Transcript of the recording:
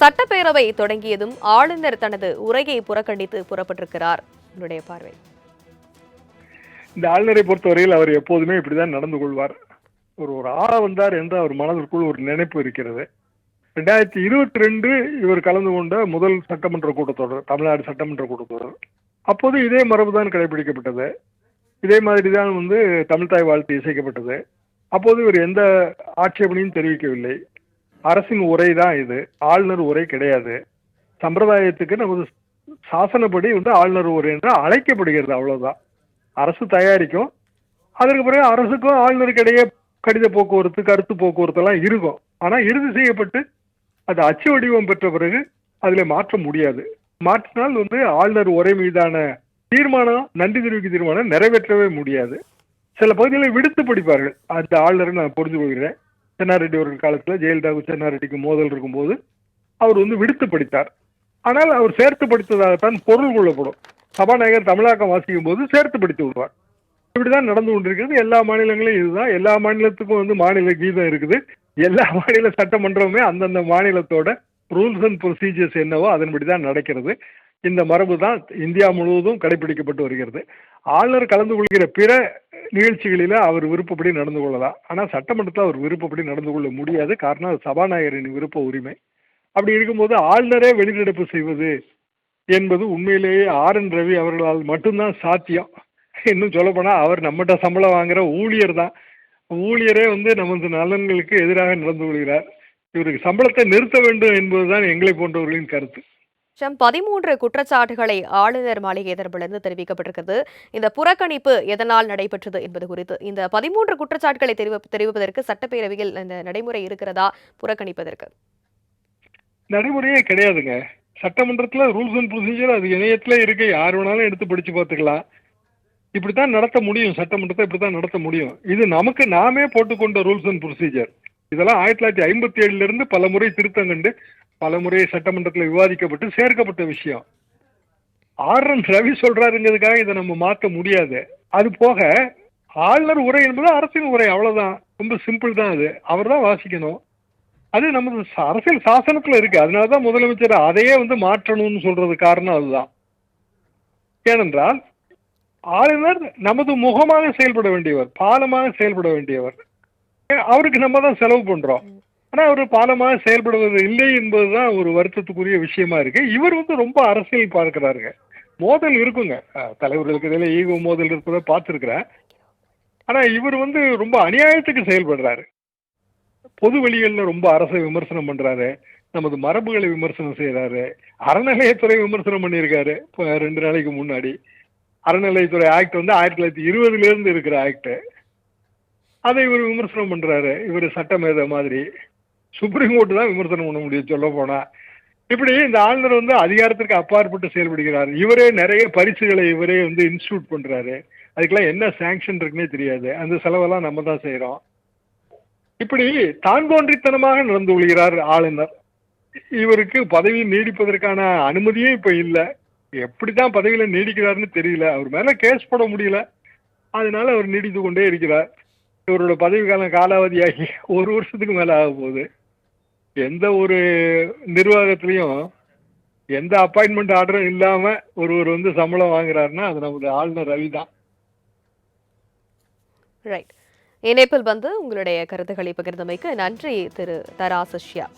சட்டப்பேரவை தொடங்கியதும் ஆளுநர் தனது உரையை புறக்கணித்து புறப்பட்டிருக்கிறார். உங்களுடைய பார்வை? இந்த ஆளுநரை பொறுத்தவரையில் அவர் எப்போதுமே இப்படிதான் நடந்து கொள்வார். ஒரு ஆள வந்தார் என்று அவர் மனதிற்குள் ஒரு நினைப்பு இருக்கிறது. 2022 இவர் கலந்து கொண்ட முதல் சட்டமன்ற கூட்டத்தொடர், தமிழ்நாடு சட்டமன்ற கூட்டத்தொடர். அப்போது இதே மரபுதான் கடைபிடிக்கப்பட்டது. இதே மாதிரி தான் தமிழ்தாய் வாழ்த்து இசைக்கப்பட்டது. அப்போது இவர் எந்த ஆட்சேபனையும் தெரிவிக்கவில்லை. அரசின் உரை தான் இது, ஆளுநர் உரை கிடையாது. சம்பிரதாயத்துக்கு நமது சாசனப்படி ஆளுநர் உரை என்று அழைக்கப்படுகிறது, அவ்வளவுதான். அரசு தயாரிக்கும். அதற்கு பிறகு அரசுக்கும் ஆளுநருக்கு இடையே கடித போக்குவரத்து, கருத்து போக்குவரத்து எல்லாம் இருக்கும். ஆனா இறுதி செய்யப்பட்டு அது அச்சு வடிவம் பெற்ற பிறகு அதுல மாற்ற முடியாது. மாற்றினால் ஆளுநர் உரை மீதான தீர்மானம், நன்றி தெரிவிக்கும் தீர்மானம் நிறைவேற்றவே முடியாது. சில பகுதிகளை விடுத்து படிப்பார்கள். அந்த ஆளுநரை நான் புரிந்து கொள்கிறேன். சென்னாரெட்டி அவர்கள் காலத்துல ஜெயலலிதாவுக்கு சென்னாரெட்டிக்கு மோதல் இருக்கும்போது அவர் விடுத்து படித்தார். ஆனால் அவர் சேர்த்து படித்ததாகத்தான் பொருள் கொள்ளப்படும். சபாநாயகர் தமிழாக்கம் வாசிக்கும் போது சேர்த்து படித்து விடுவார். இப்படிதான் நடந்து கொண்டிருக்கிறது. எல்லா மாநிலங்களும் இதுதான். எல்லா மாநிலத்துக்கும் மாநில கீதம் இருக்குது. எல்லா மாநில சட்டமன்றமுமே அந்தந்த மாநிலத்தோட ரூல்ஸ் அண்ட் ப்ரொசீஜர்ஸ் என்னவோ அதன்படிதான் நடக்கிறது. இந்த மரபு தான் இந்தியா முழுவதும் கடைபிடிக்கப்பட்டு வருகிறது. ஆளுநர் கலந்து கொள்கிற பிற நிகழ்ச்சிகளில அவர் விருப்பப்படி நடந்து கொள்ளலாம். ஆனா சட்டமன்றத்தில் அவர் விருப்பப்படி நடந்து கொள்ள முடியாது. காரணம் அது சபாநாயகரின் விருப்ப உரிமை. அப்படி இருக்கும்போது ஆளுநரே வெளிநடப்பு செய்வது என்பது உண்மையிலேயே RN ரவி அவர்களால் மட்டும்தான் சாத்தியம். இன்னும் சொல்ல போனா அவர் நம்மகிட்ட சம்பளம் வாங்குற ஊழியர் தான். ஊழியரே நமது நலன்களுக்கு எதிராக நடந்து கொள்கிறார். இவருக்கு சம்பளத்தை நிறுத்த வேண்டும் என்பதுதான் எங்களை போன்றவர்களின் கருத்து. 13 குற்றச்சாட்டுகளை ஆளுநர் மாளிகை தரப்பிலிருந்து தெரிவிக்கப்பட்டிருக்கிறது. இந்த புறக்கணிப்பு எதனால் நடைபெற்றது என்பது குறித்து, இந்த 13 குற்றச்சாட்டுகளை தெரிவிப்பதற்கு சட்டப்பேரவையில் இந்த நடைமுறை இருக்கிறதா? புறக்கணிப்பதற்கு நடைமுறையே கிடையாதுங்க. சட்டமன்றத்துல ரூல்ஸ் அண்ட் ப்ரொசீஜர் அது இணையத்துல இருக்கு. யார் வேணாலும் எடுத்து படிச்சு பார்த்துக்கலாம். இப்படித்தான் நடத்த முடியும். சட்டமன்றத்தை இப்படித்தான் நடத்த முடியும். இது நமக்கு நாமே போட்டுக்கொண்ட ரூல்ஸ் அண்ட் ப்ரொசீஜர். இதெல்லாம் 1957 இருந்து பல முறை திருத்தம் கண்டு பல முறை சட்டமன்றத்தில் விவாதிக்கப்பட்டு சேர்க்கப்பட்ட விஷயம். RN ரவி சொல்றாருங்கிறதுக்காக இதை நம்ம மாற்ற முடியாது. அது போக ஆளுநர் உரை என்பது அரசின் உரை, அவ்வளவுதான். ரொம்ப சிம்பிள் தான். அது அவர் தான் வாசிக்கணும். அது நமது அரசியல் சாசனத்துல இருக்கு. அதனாலதான் முதலமைச்சர் அதையே மாற்றணும்னு சொல்றது காரணம் அதுதான். ஏனென்றால் ஆளுநர் நமது முகமாக செயல்பட வேண்டியவர், பாலமாக செயல்பட வேண்டியவர். அவருக்கு நம்ம தான் செலவு பண்றோம். ஆனா அவர் பாலமாக செயல்படுவது இல்லை என்பதுதான் ஒரு வருத்தத்துக்குரிய விஷயமா இருக்கு. இவர் ரொம்ப அரசியல் பார்க்கிறாருங்க. மோதல் இருக்குங்க, தலைவர்களுக்கு இடையில ஈகோ மோதல் இருப்பதை பார்த்திருக்கிறேன். ஆனா இவர் ரொம்ப அநியாயத்துக்கு செயல்படுறாரு. பொது வழிகளில் ரொம்ப அரசை விமர்சனம் பண்றாரு. நமது மரபுகளை விமர்சனம் செய்யறாரு. அறநிலையத்துறை விமர்சனம் பண்ணியிருக்காரு. இப்போ 2 நாளைக்கு முன்னாடி அறநிலையத்துறை ஆக்ட் 1920 இருந்து இருக்கிற ஆக்ட். அதை இவர் விமர்சனம் பண்றாரு. இவர் சட்டமேத மாதிரி சுப்ரீம் கோர்ட் தான் விமர்சனம் பண்ண முடியும் சொல்ல போனா. இப்படி இந்த ஆளுநர் அதிகாரத்திற்கு அப்பாற்பட்டு செயல்படுகிறார். இவரே நிறைய பரிசுகளை இவரே இன்ஸ்டியூட் பண்றாரு. அதுக்கெல்லாம் என்ன சாங்ஷன் இருக்குன்னே தெரியாது. அந்த செலவெல்லாம் நம்ம தான் செய்யறோம். இப்படி தான் தோன்றித்தனமாக நடந்து கொள்கிறார் ஆளுநர். இவருக்கு பதவி நீடிப்பதற்கான அனுமதியே இப்ப இல்லை. எப்படிதான் பதவியில நீடிக்கிறாருன்னு தெரியல. அவர் மேல கேஸ் போட முடியல. அதனால அவர் நீடித்து கொண்டே இருக்கிறார். இவரோட பதவி காலம் காலாவதியாகி 1 வருஷத்துக்கு மேல ஆக போகுது. எந்த ஒரு நிர்வாகத்திலையும் எந்த அப்பாயின்மெண்ட் ஆர்டரும் இல்லாம ஒருவர் சம்பளம் வாங்குறாருன்னா அது நமது ஆளுநர் ரவி தான். ரைட். இணைப்பில் உங்களுடைய கருத்துக்களை பகிர்ந்தமைக்கு நன்றி திரு தராசஷ்யா.